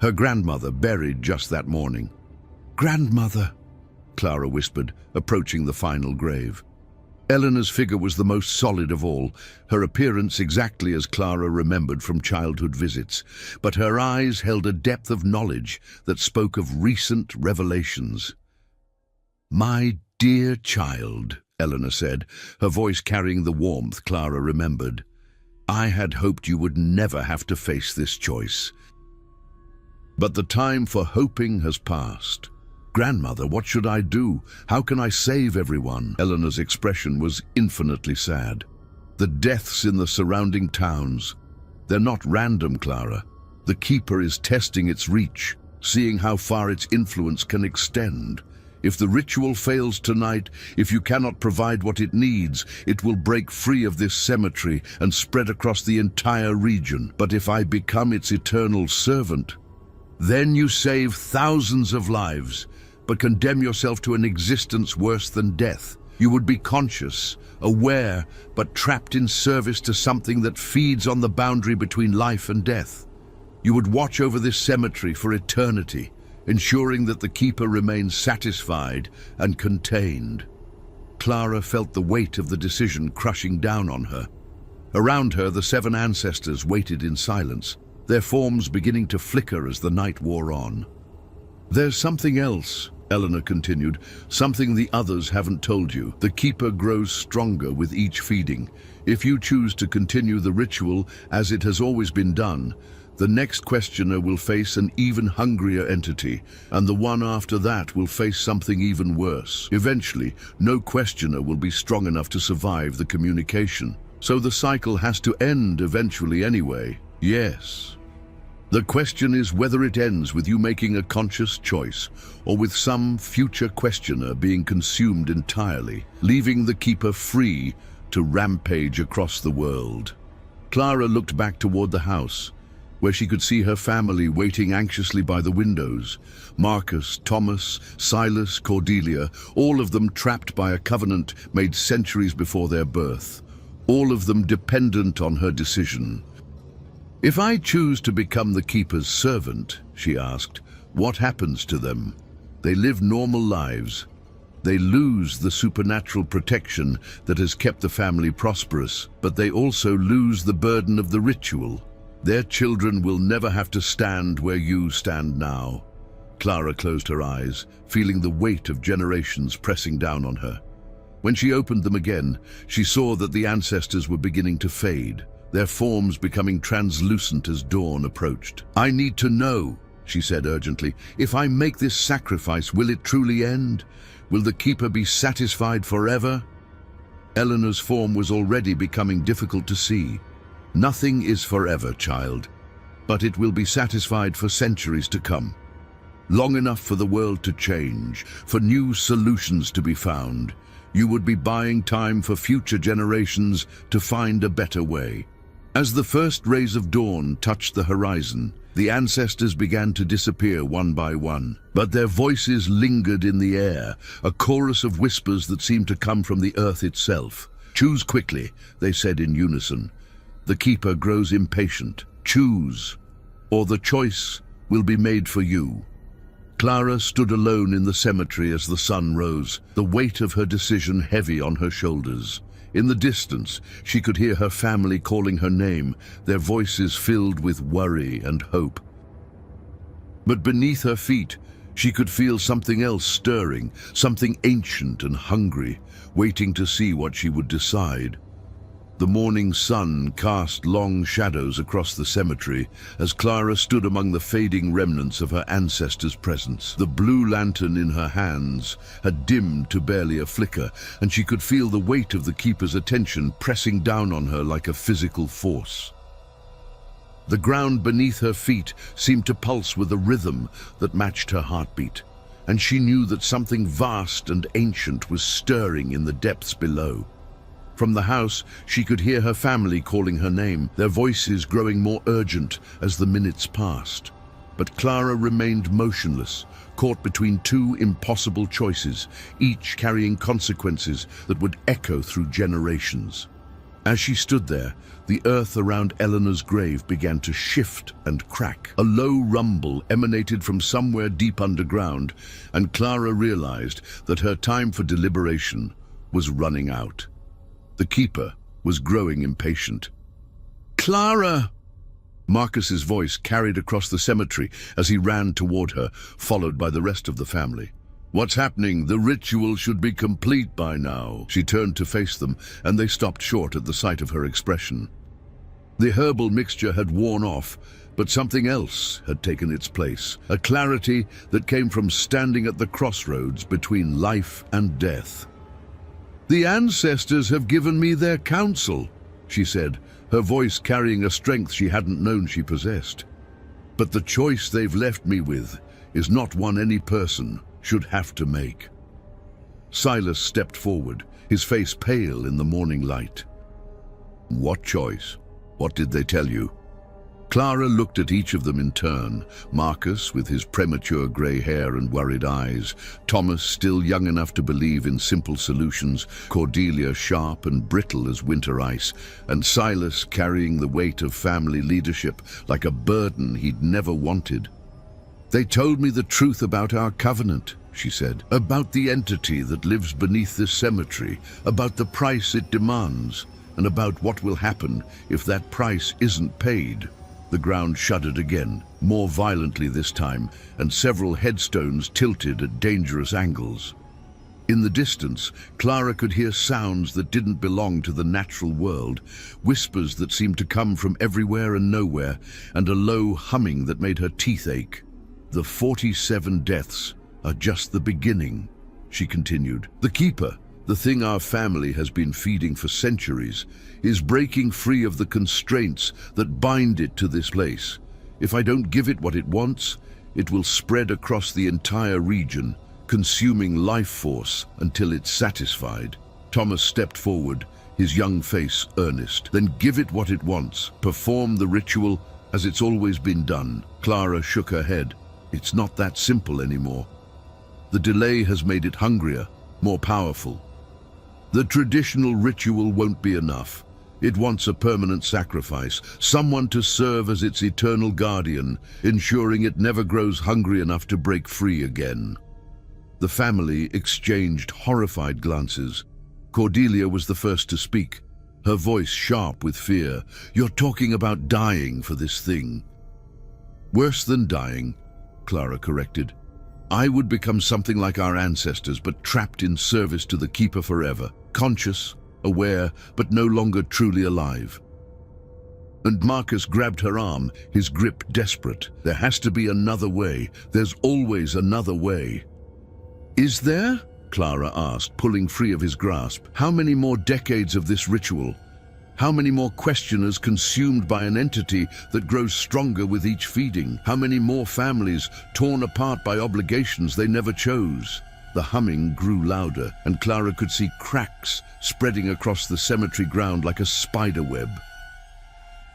A: Her grandmother buried just that morning." "Grandmother," Clara whispered, approaching the final grave. Eleanor's figure was the most solid of all, her appearance exactly as Clara remembered from childhood visits, but her eyes held a depth of knowledge that spoke of recent revelations. "My dear child," Eleanor said, her voice carrying the warmth Clara remembered, "I had hoped you would never have to face this choice. But the time for hoping has passed." "Grandmother, what should I do? How can I save everyone?" Eleanor's expression was infinitely sad. "The deaths in the surrounding towns, they're not random, Clara. The keeper is testing its reach, seeing how far its influence can extend. If the ritual fails tonight, if you cannot provide what it needs, it will break free of this cemetery and spread across the entire region. But if I become its eternal servant, then you save thousands of lives, but condemn yourself to an existence worse than death. You would be conscious, aware, but trapped in service to something that feeds on the boundary between life and death. You would watch over this cemetery for eternity, ensuring that the keeper remains satisfied and contained." Clara felt the weight of the decision crushing down on her. Around her, the seven ancestors waited in silence, their forms beginning to flicker as the night wore on. "There's something else," Eleanor continued, "something the others haven't told you. The keeper grows stronger with each feeding. If you choose to continue the ritual as it has always been done, the next questioner will face an even hungrier entity, and the one after that will face something even worse. Eventually, no questioner will be strong enough to survive the communication. So the cycle has to end eventually anyway." "Yes. The question is whether it ends with you making a conscious choice, or with some future questioner being consumed entirely, leaving the keeper free to rampage across the world." Clara looked back toward the house, where she could see her family waiting anxiously by the windows. Marcus, Thomas, Silas, Cordelia, all of them trapped by a covenant made centuries before their birth, all of them dependent on her decision. "If I choose to become the keeper's servant," she asked, "what happens to them? They live normal lives. They lose the supernatural protection that has kept the family prosperous, but they also lose the burden of the ritual. Their children will never have to stand where you stand now." Clara closed her eyes, feeling the weight of generations pressing down on her. When she opened them again, she saw that the ancestors were beginning to fade, their forms becoming translucent as dawn approached. "I need to know," she said urgently. "If I make this sacrifice, will it truly end? Will the Keeper be satisfied forever?" Eleanor's form was already becoming difficult to see. "Nothing is forever, child, but it will be satisfied for centuries to come. Long enough for the world to change, for new solutions to be found. You would be buying time for future generations to find a better way." As the first rays of dawn touched the horizon, the ancestors began to disappear one by one. But their voices lingered in the air, a chorus of whispers that seemed to come from the earth itself. "Choose quickly," they said in unison. "The Keeper grows impatient. Choose, or the choice will be made for you." Clara stood alone in the cemetery as the sun rose, the weight of her decision heavy on her shoulders. In the distance, she could hear her family calling her name, their voices filled with worry and hope. But beneath her feet, she could feel something else stirring, something ancient and hungry, waiting to see what she would decide. The morning sun cast long shadows across the cemetery as Clara stood among the fading remnants of her ancestors' presence. The blue lantern in her hands had dimmed to barely a flicker, and she could feel the weight of the Keeper's attention pressing down on her like a physical force. The ground beneath her feet seemed to pulse with a rhythm that matched her heartbeat, and she knew that something vast and ancient was stirring in the depths below. From the house, she could hear her family calling her name, their voices growing more urgent as the minutes passed. But Clara remained motionless, caught between two impossible choices, each carrying consequences that would echo through generations. As she stood there, the earth around Eleanor's grave began to shift and crack. A low rumble emanated from somewhere deep underground, and Clara realized that her time for deliberation was running out. The Keeper was growing impatient. "Clara!" Marcus's voice carried across the cemetery as he ran toward her, followed by the rest of the family. "What's happening? The ritual should be complete by now." She turned to face them, and they stopped short at the sight of her expression. The herbal mixture had worn off, but something else had taken its place, a clarity that came from standing at the crossroads between life and death. "The ancestors have given me their counsel," she said, her voice carrying a strength she hadn't known she possessed. "But the choice they've left me with is not one any person should have to make." Silas stepped forward, his face pale in the morning light. "What choice? What did they tell you?" Clara looked at each of them in turn, Marcus with his premature grey hair and worried eyes, Thomas still young enough to believe in simple solutions, Cordelia sharp and brittle as winter ice, and Silas carrying the weight of family leadership like a burden he'd never wanted. "They told me the truth about our covenant," she said, "about the entity that lives beneath this cemetery, about the price it demands, and about what will happen if that price isn't paid." The ground shuddered again, more violently this time, and several headstones tilted at dangerous angles. In the distance, Clara could hear sounds that didn't belong to the natural world, whispers that seemed to come from everywhere and nowhere, and a low humming that made her teeth ache. "The 47 deaths are just the beginning," she continued. "The Keeper, the thing our family has been feeding for centuries, is breaking free of the constraints that bind it to this place. If I don't give it what it wants, it will spread across the entire region, consuming life force until it's satisfied." Thomas stepped forward, his young face earnest. "Then give it what it wants. Perform the ritual as it's always been done." Clara shook her head. "It's not that simple anymore. The delay has made it hungrier, more powerful. The traditional ritual won't be enough. It wants a permanent sacrifice, someone to serve as its eternal guardian, ensuring it never grows hungry enough to break free again." The family exchanged horrified glances. Cordelia was the first to speak, her voice sharp with fear. "You're talking about dying for this thing." "Worse than dying," Clara corrected. "I would become something like our ancestors, but trapped in service to the Keeper forever, conscious, aware, but no longer truly alive." And Marcus grabbed her arm, his grip desperate. There has to be another way. There's always another way. Is there? Clara asked, pulling free of his grasp. How many more decades of this ritual? How many more questioners consumed by an entity that grows stronger with each feeding? How many more families torn apart by obligations they never chose? The humming grew louder, and Clara could see cracks spreading across the cemetery ground like a spider web.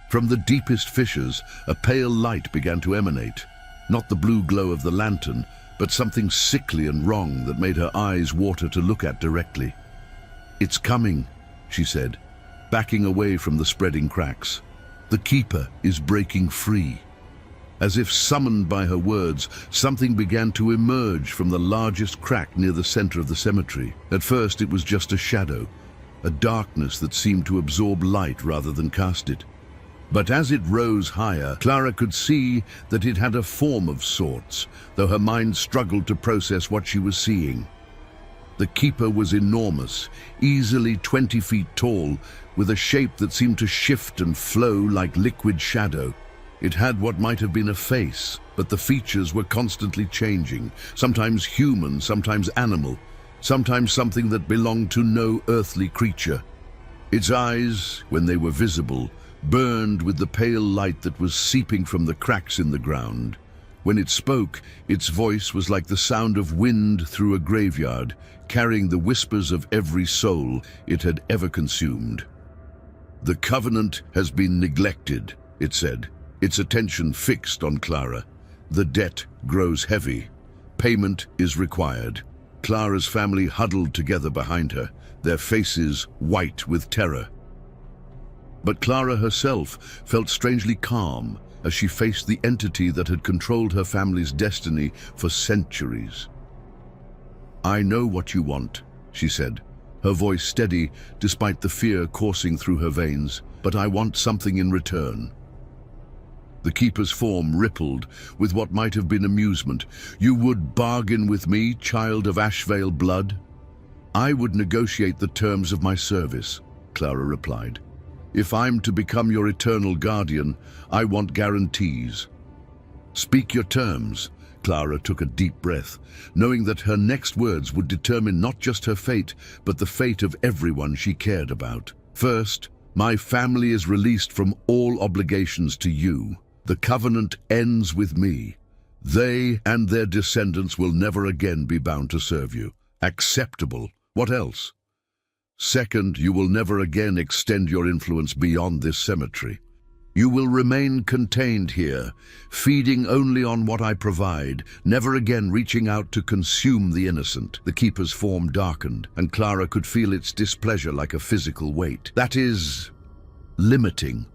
A: From the deepest fissures, a pale light began to emanate. Not the blue glow of the lantern, but something sickly and wrong that made her eyes water to look at directly. "It's coming," she said, backing away from the spreading cracks. "The Keeper is breaking free." As if summoned by her words, something began to emerge from the largest crack near the center of the cemetery. At first it was just a shadow, a darkness that seemed to absorb light rather than cast it. But as it rose higher, Clara could see that it had a form of sorts, though her mind struggled to process what she was seeing. The Keeper was enormous, easily 20 feet tall, with a shape that seemed to shift and flow like liquid shadow. It had what might have been a face, but the features were constantly changing, sometimes human, sometimes animal, sometimes something that belonged to no earthly creature. Its eyes, when they were visible, burned with the pale light that was seeping from the cracks in the ground. When it spoke, its voice was like the sound of wind through a graveyard, carrying the whispers of every soul it had ever consumed. "The Covenant has been neglected," it said, its attention fixed on Clara. "The debt grows heavy. Payment is required." Clara's family huddled together behind her, their faces white with terror. But Clara herself felt strangely calm as she faced the entity that had controlled her family's destiny for centuries. "I know what you want," she said, her voice steady despite the fear coursing through her veins, "but I want something in return." The Keeper's form rippled with what might have been amusement. "You would bargain with me, child of Ashvale blood?" "I would negotiate the terms of my service," Clara replied. "If I'm to become your eternal guardian, I want guarantees." "Speak your terms." Clara took a deep breath, knowing that her next words would determine not just her fate, but the fate of everyone she cared about. "First, my family is released from all obligations to you. The Covenant ends with me. They and their descendants will never again be bound to serve you." "Acceptable. What else?" "Second, you will never again extend your influence beyond this cemetery. You will remain contained here, feeding only on what I provide, never again reaching out to consume the innocent." The Keeper's form darkened, and Clara could feel its displeasure like a physical weight. "That is limiting."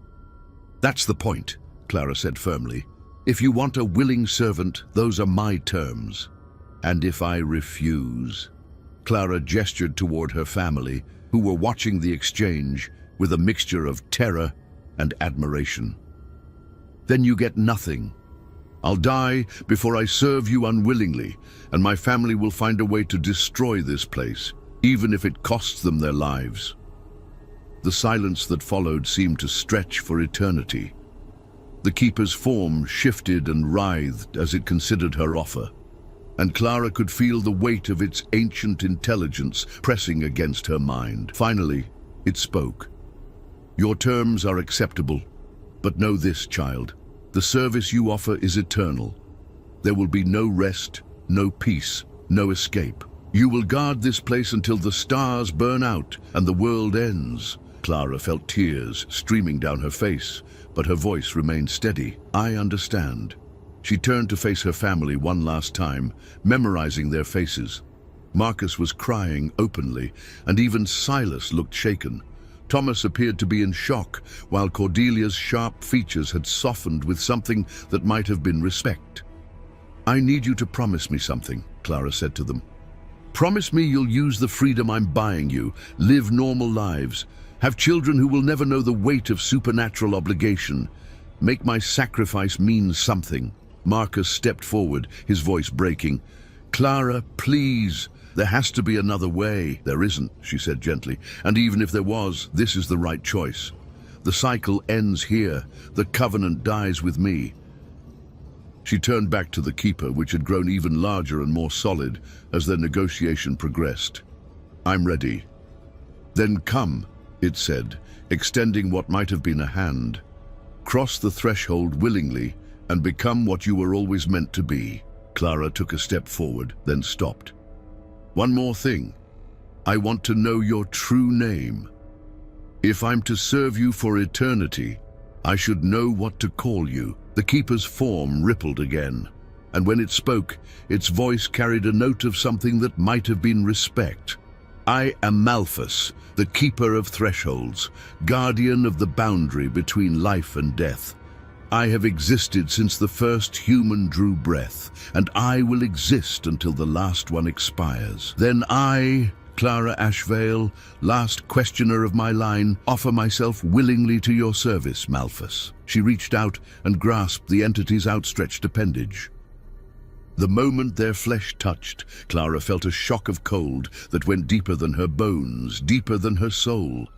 A: "That's the point," Clara said firmly. "If you want a willing servant, those are my terms. And if I refuse?" Clara gestured toward her family, who were watching the exchange with a mixture of terror and admiration. "Then you get nothing. I'll die before I serve you unwillingly, and my family will find a way to destroy this place, even if it costs them their lives." The silence that followed seemed to stretch for eternity. The Keeper's form shifted and writhed as it considered her offer, and Clara could feel the weight of its ancient intelligence pressing against her mind. Finally, it spoke. "Your terms are acceptable, but know this, child. The service you offer is eternal. There will be no rest, no peace, no escape. You will guard this place until the stars burn out and the world ends." Clara felt tears streaming down her face, but her voice remained steady. "I understand." She turned to face her family one last time, memorizing their faces. Marcus was crying openly, and even Silas looked shaken. Thomas appeared to be in shock, while Cordelia's sharp features had softened with something that might have been respect. "I need you to promise me something," Clara said to them. "Promise me you'll use the freedom I'm buying you, live normal lives, have children who will never know the weight of supernatural obligation. Make my sacrifice mean something." Marcus stepped forward, his voice breaking. "Clara, please. There has to be another way." "There isn't," she said gently. "And even if there was, this is the right choice. The cycle ends here. The covenant dies with me." She turned back to the keeper, which had grown even larger and more solid as their negotiation progressed. "I'm ready." "Then come," it said, extending what might have been a hand. "Cross the threshold willingly and become what you were always meant to be." Clara took a step forward, then stopped. "One more thing. I want to know your true name. If I'm to serve you for eternity, I should know what to call you." The keeper's form rippled again, and when it spoke, its voice carried a note of something that might have been respect. "I am Malphus, the keeper of thresholds, guardian of the boundary between life and death. I have existed since the first human drew breath, and I will exist until the last one expires. Then I, Clara Ashvale, last questioner of my line, offer myself willingly to your service, Malphus." She reached out and grasped the entity's outstretched appendage. The moment their flesh touched, Clara felt a shock of cold that went deeper than her bones, deeper than her soul.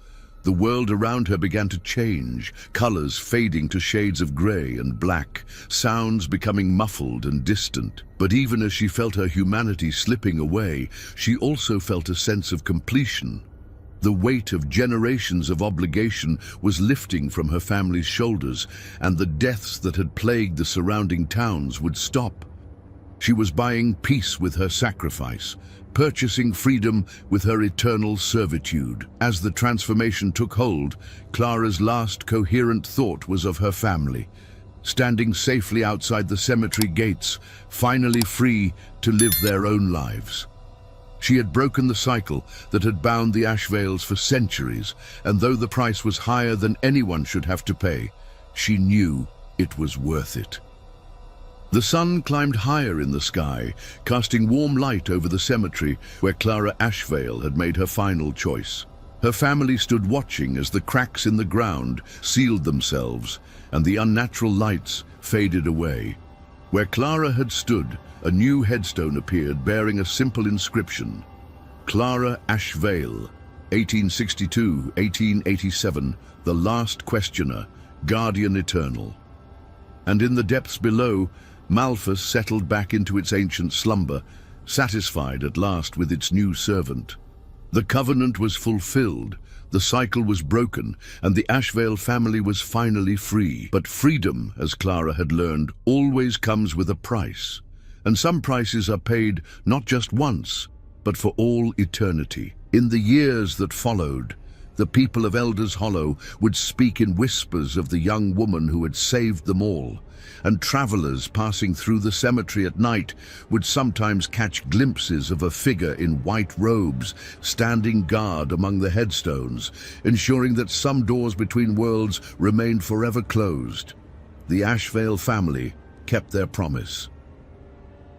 A: The world around her began to change, colors fading to shades of gray and black, sounds becoming muffled and distant. But even as she felt her humanity slipping away, she also felt a sense of completion. The weight of generations of obligation was lifting from her family's shoulders, and the deaths that had plagued the surrounding towns would stop. She was buying peace with her sacrifice, purchasing freedom with her eternal servitude. As the transformation took hold, Clara's last coherent thought was of her family, standing safely outside the cemetery gates, finally free to live their own lives. She had broken the cycle that had bound the Ashvales for centuries, and though the price was higher than anyone should have to pay, she knew it was worth it. The sun climbed higher in the sky, casting warm light over the cemetery where Clara Ashvale had made her final choice. Her family stood watching as the cracks in the ground sealed themselves and the unnatural lights faded away. Where Clara had stood, a new headstone appeared bearing a simple inscription: Clara Ashvale, 1862-1887, the last questioner, guardian eternal. And in the depths below, Malphus settled back into its ancient slumber, satisfied at last with its new servant. The covenant was fulfilled, the cycle was broken, and the Ashvale family was finally free. But freedom, as Clara had learned, always comes with a price. And some prices are paid not just once, but for all eternity. In the years that followed, the people of Elders Hollow would speak in whispers of the young woman who had saved them all, and travelers passing through the cemetery at night would sometimes catch glimpses of a figure in white robes standing guard among the headstones, ensuring that some doors between worlds remained forever closed. The Ashvale family kept their promise.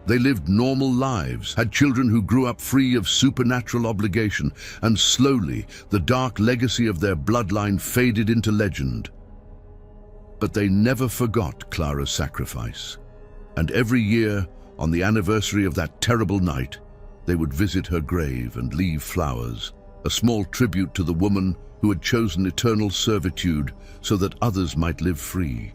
A: They lived normal lives, had children who grew up free of supernatural obligation, and slowly the dark legacy of their bloodline faded into legend. But they never forgot Clara's sacrifice, and every year, on the anniversary of that terrible night, they would visit her grave and leave flowers, a small tribute to the woman who had chosen eternal servitude so that others might live free.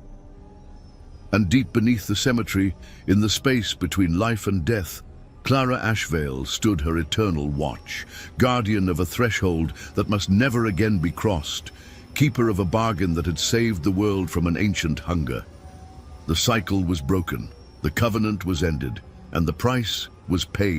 A: And deep beneath the cemetery, in the space between life and death, Clara Ashvale stood her eternal watch, guardian of a threshold that must never again be crossed, keeper of a bargain that had saved the world from an ancient hunger. The cycle was broken, the covenant was ended, and the price was paid.